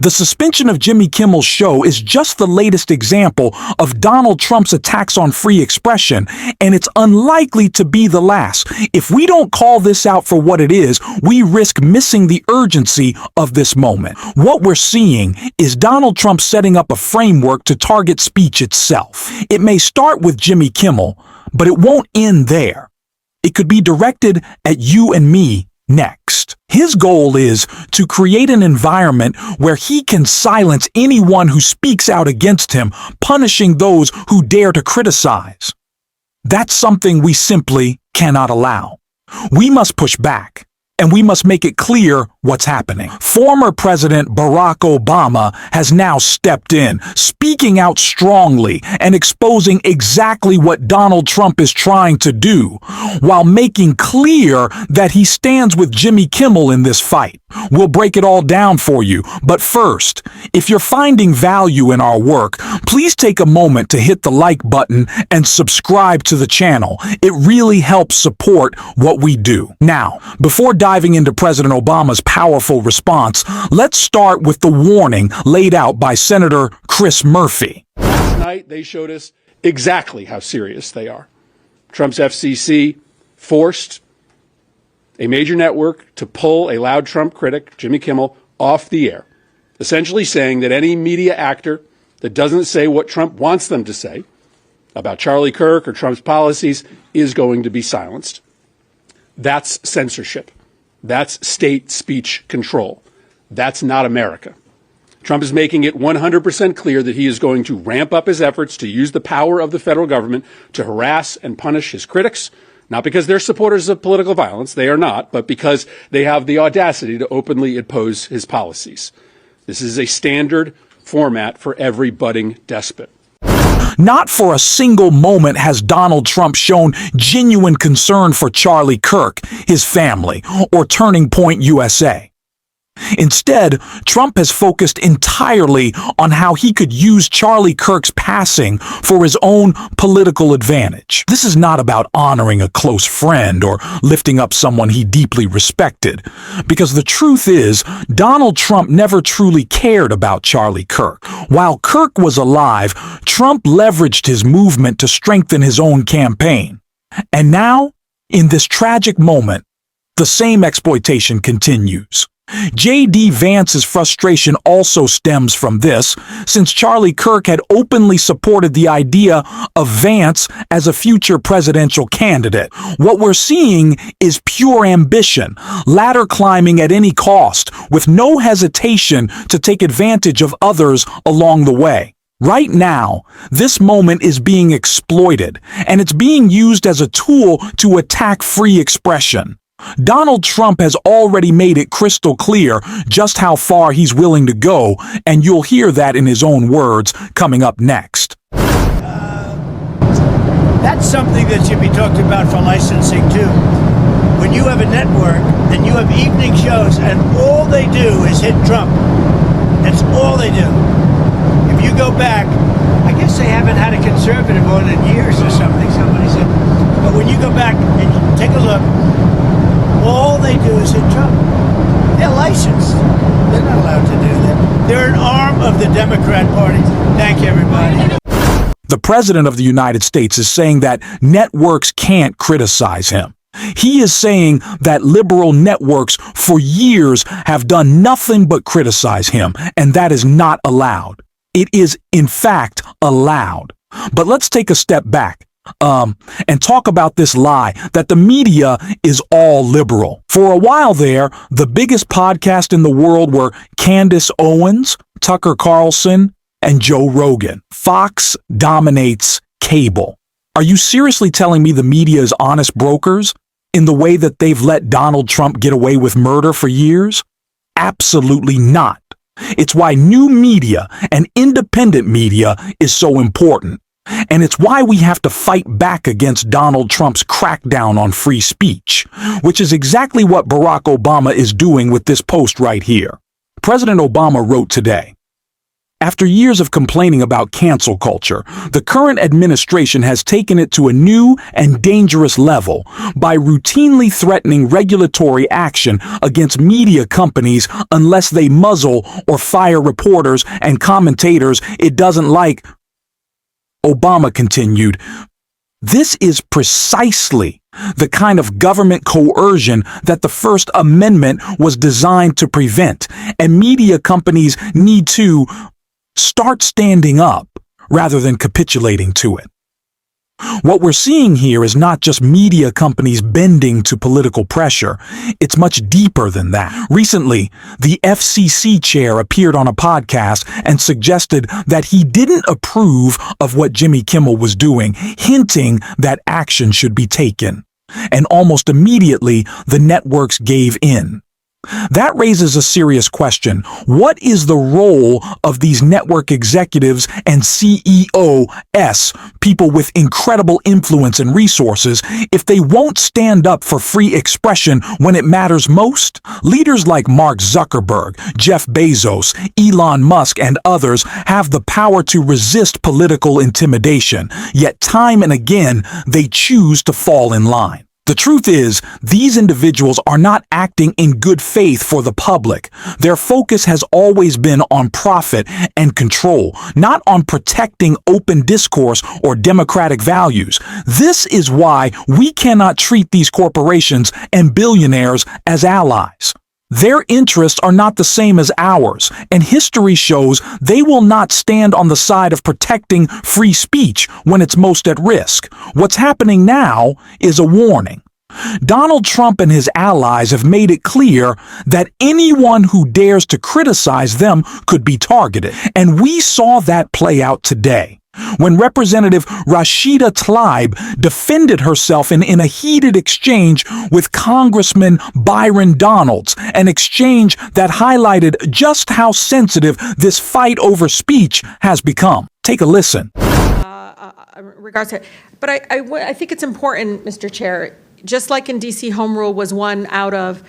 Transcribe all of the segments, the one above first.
The suspension of Jimmy Kimmel's show is just the latest example of Donald Trump's attacks on free expression, and it's unlikely to be the last. If we don't call this out for what it is, we risk missing the urgency of this moment. What we're seeing is Donald Trump setting up a framework to target speech itself. It may start with Jimmy Kimmel, but it won't end there. It could be directed at you and me next. His goal is to create an environment where he can silence anyone who speaks out against him, punishing those who dare to criticize. That's something we simply cannot allow. We must push back, and we must make it clear what's happening. Former President Barack Obama has now stepped in, speaking out strongly and exposing exactly what Donald Trump is trying to do, while making clear that he stands with Jimmy Kimmel in this fight. We'll break it all down for you, but first, if you're finding value in our work, please take a moment to hit the like button and subscribe to the channel. It really helps support what we do. Now, before diving into President Obama's powerful response, let's start with the warning laid out by Senator Chris Murphy. Last night, they showed us exactly how serious they are. Trump's FCC forced a major network to pull a loud Trump critic, Jimmy Kimmel, off the air, essentially saying that any media actor that doesn't say what Trump wants them to say about Charlie Kirk or Trump's policies is going to be silenced. That's censorship. That's state speech control. That's not America. Trump is making it 100% clear that he is going to ramp up his efforts to use the power of the federal government to harass and punish his critics, not because they're supporters of political violence, they are not, but because they have the audacity to openly oppose his policies. This is a standard format for every budding despot. Not for a single moment has Donald Trump shown genuine concern for Charlie Kirk, his family, or Turning Point USA. Instead, Trump has focused entirely on how he could use Charlie Kirk's passing for his own political advantage. This is not about honoring a close friend or lifting up someone he deeply respected, because the truth is, Donald Trump never truly cared about Charlie Kirk. While Kirk was alive, Trump leveraged his movement to strengthen his own campaign. And now, in this tragic moment, the same exploitation continues. J.D. Vance's frustration also stems from this, since Charlie Kirk had openly supported the idea of Vance as a future presidential candidate. What we're seeing is pure ambition, ladder climbing at any cost, with no hesitation to take advantage of others along the way. Right now, this moment is being exploited, and it's being used as a tool to attack free expression. Donald Trump has already made it crystal clear just how far he's willing to go, and you'll hear that in his own words coming up next. That's something that should be talked about for licensing too. When you have a network and you have evening shows and all they do is hit Trump, that's all they do. If you go back, I guess they haven't had a conservative on in years or something, somebody said. But when you go back and take a look, all they do is hit Trump. They're licensed. They're not allowed to do that. They're an arm of the Democrat Party. Thank you, everybody. The President of the United States is saying that networks can't criticize him. He is saying that liberal networks for years have done nothing but criticize him, and that is not allowed. It is, in fact, allowed. But let's take a step back. And talk about this lie that the media is all liberal. For a while there, the biggest podcast in the world were Candace Owens, Tucker Carlson, and Joe Rogan. Fox dominates cable. Are you seriously telling me the media is honest brokers in the way that they've let Donald Trump get away with murder for years? Absolutely not. It's why new media and independent media is so important. And it's why we have to fight back against Donald Trump's crackdown on free speech, which is exactly what Barack Obama is doing with this post right here. President Obama wrote today, After years of complaining about cancel culture, the current administration has taken it to a new and dangerous level by routinely threatening regulatory action against media companies unless they muzzle or fire reporters and commentators it doesn't like. Obama continued, "This is precisely the kind of government coercion that the First Amendment was designed to prevent, and media companies need to start standing up rather than capitulating to it." What we're seeing here is not just media companies bending to political pressure. It's much deeper than that. Recently, the FCC chair appeared on a podcast and suggested that he didn't approve of what Jimmy Kimmel was doing, hinting that action should be taken. And almost immediately, the networks gave in. That raises a serious question. What is the role of these network executives and CEOs, people with incredible influence and resources, if they won't stand up for free expression when it matters most? Leaders like Mark Zuckerberg, Jeff Bezos, Elon Musk, and others have the power to resist political intimidation, yet time and again they choose to fall in line. The truth is, these individuals are not acting in good faith for the public. Their focus has always been on profit and control, not on protecting open discourse or democratic values. This is why we cannot treat these corporations and billionaires as allies. Their interests are not the same as ours, and history shows they will not stand on the side of protecting free speech when it's most at risk. What's happening now is a warning. Donald Trump and his allies have made it clear that anyone who dares to criticize them could be targeted, and we saw that play out today. When Representative Rashida Tlaib defended herself in a heated exchange with Congressman Byron Donalds, an exchange that highlighted just how sensitive this fight over speech has become. Take a listen. Regards to it. But I think it's important, Mr. Chair, just like in D.C., Home Rule was won out of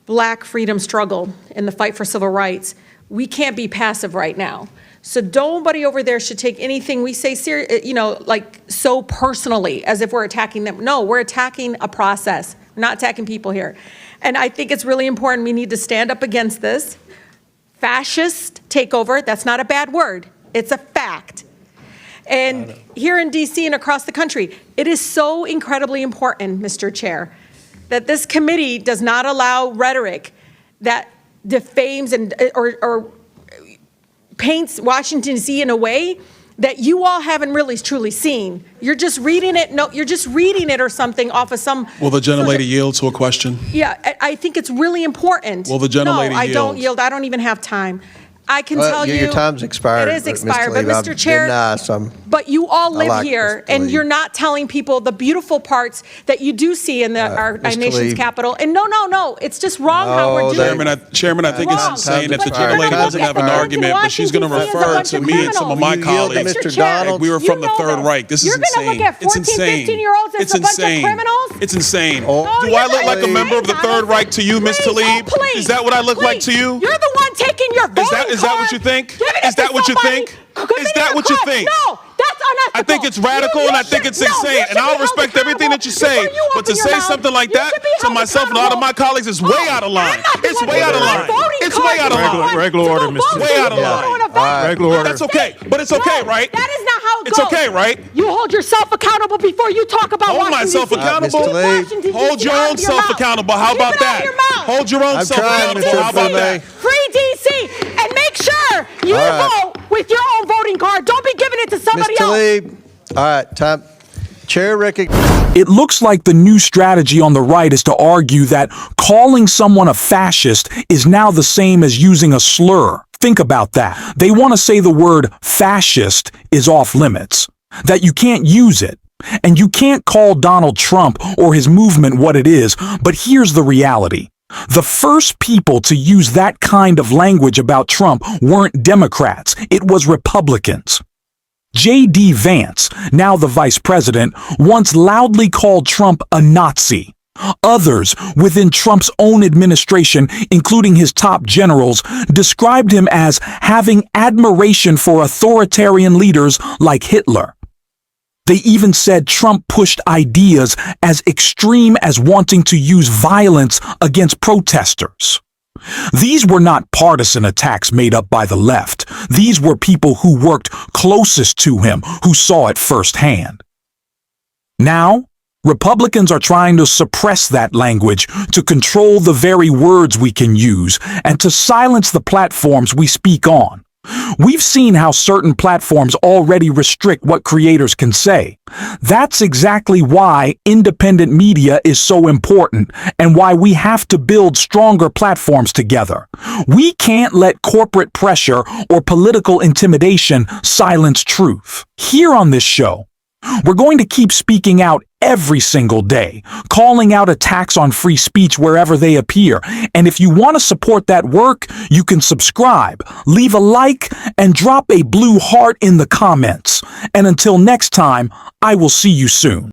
Black freedom struggle in the fight for civil rights, we can't be passive right now. So nobody over there should take anything we say like so personally as if we're attacking them. No, we're attacking a process, not attacking people here. And I think it's really important we need to stand up against this fascist takeover. That's not a bad word. It's a fact. And here in D.C. and across the country, it is so incredibly important, Mr. Chair, that this committee does not allow rhetoric that defames and or paints Washington, D.C. in a way that you all haven't really truly seen. You're just reading it. No, you're just reading it or something off of some. Will the gentlelady yield to a question? Yeah, I think it's really important. Will the gentlelady yield? No, I don't yield. I don't even have time. I can tell you. Your time's expired. It is expired, but Mr. I've Chair, been nice. but you all live like here, Mr. and Lee. you're not telling people the beautiful parts that you do see in our Mr. nation's Lee. capital. And no, it's just wrong how we're doing it. Chairman, I think it's Wrong. insane that the But you're gonna gentlelady look doesn't at have an the argument, but she's going to Washington, D.C. as a refer bunch to of me and some of my criminals. You yield to colleagues. Mr. Mr. Chair, Donald. We were from the you know Third this. Reich. This is You're insane. gonna look at 14, It's insane. 15-year-olds as It's a bunch of insane. criminals? It's insane. Oh. No, Do you're I look not like a member of the insane, Third Reich to you, Ms. Please, Tlaib? please, Is that what I look like to please. you? You're the one taking your voting Is that what you think? Is that what you think? Is that what you think? No, that's unethical. I think it's radical and I think it's insane. And I'll respect everything that you say. But to say something like that to myself and a lot of my colleagues is way out of line. It's way out of line. It's way out of line. Regular order, Mr. Way out of line. Regular order. That's okay. But it's okay, right? That is not how it It's goes. okay, right? You hold yourself accountable before you talk about Hold Washington, myself D.C. accountable. Mr. Lee. Washington, D.C. Hold your out own of your self mouth. accountable. How Keep about it out of that? your mouth. Hold your own I'm self trying, accountable. Mr. How about Finlay. that? Free D.C. and make sure you All right. vote with your own voting card. Don't be giving it to somebody Mr. else. Lee. All right, time. Chair Ricky. It looks like the new strategy on the right is to argue that calling someone a fascist is now the same as using a slur. Think about that. They want to say the word fascist is off limits, that you can't use it. And you can't call Donald Trump or his movement what it is, but here's the reality. The first people to use that kind of language about Trump weren't Democrats, it was Republicans. J.D. Vance, now the vice president, once loudly called Trump a Nazi. Others within Trump's own administration, including his top generals, described him as having admiration for authoritarian leaders like Hitler. They even said Trump pushed ideas as extreme as wanting to use violence against protesters. These were not partisan attacks made up by the left. These were people who worked closest to him, who saw it firsthand. Now, Republicans are trying to suppress that language, to control the very words we can use, and to silence the platforms we speak on. We've seen how certain platforms already restrict what creators can say. That's exactly why independent media is so important and why we have to build stronger platforms together. We can't let corporate pressure or political intimidation silence truth. Here on this show, we're going to keep speaking out every single day, calling out attacks on free speech wherever they appear. And if you want to support that work, you can subscribe, leave a like, and drop a blue heart in the comments. And until next time, I will see you soon.